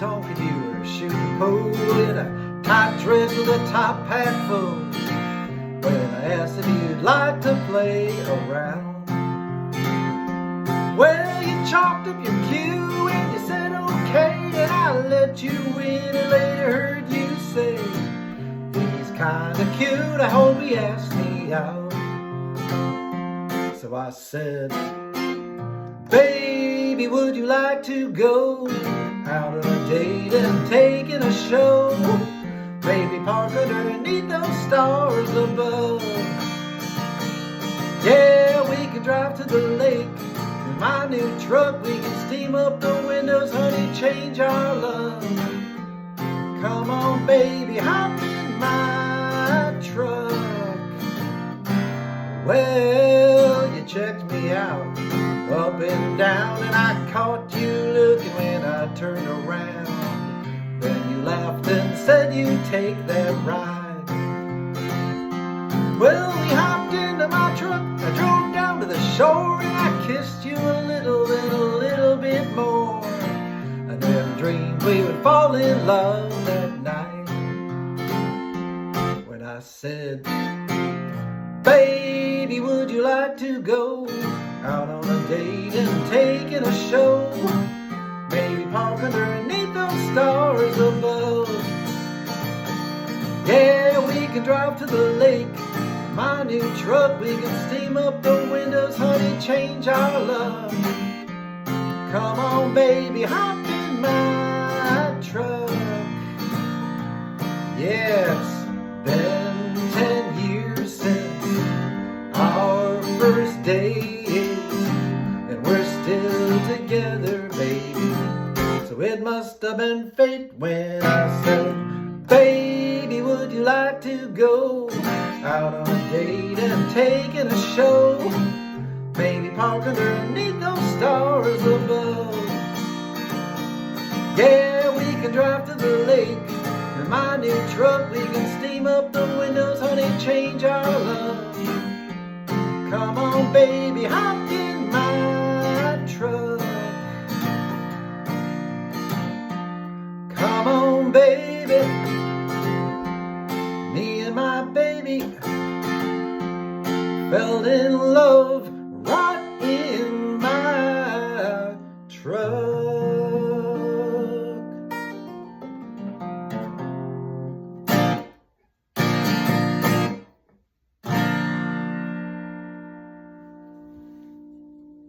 honky-tonk and you were shooting pool in a tight dress with a top hat full. When I asked if you'd like to play around, well, you chalked up your cue and you said okay, and I let you in and later heard you say, he's kinda cute, I hope he asks me out. So I said, baby, would you like to go out on a date and take in a show? Maybe park underneath those stars above. Yeah, we can drive to the lake in my new truck. We can steam up the windows, honey, change our love. Come on, baby, hop in my truck. Well, you checked me out up and down, and I caught you looking when I turned around. Then you laughed and said you'd take that ride. Well, we hopped into my truck, I drove down to the shore, and I kissed you a little and a little bit more. I never dreamed we would fall in love that night. When I said, baby, would you like to go out on a date and take in a show? Maybe park underneath those stars above. Yeah, we can drive to the lake in my new truck. We can steam up the windows, honey, change our love. Come on, baby, hop in my truck. Yeah, it's been 10 years since our first date, and we're still together, baby. So it must have been fate when I said, baby, would you like to go out on a date and take in a show? Maybe park underneath those stars above. Yeah, we can drive to the lake in my new truck. We can steam up the windows, honey, change our love. Come on, baby, hop in my truck. Come on, baby, me and my baby fell in love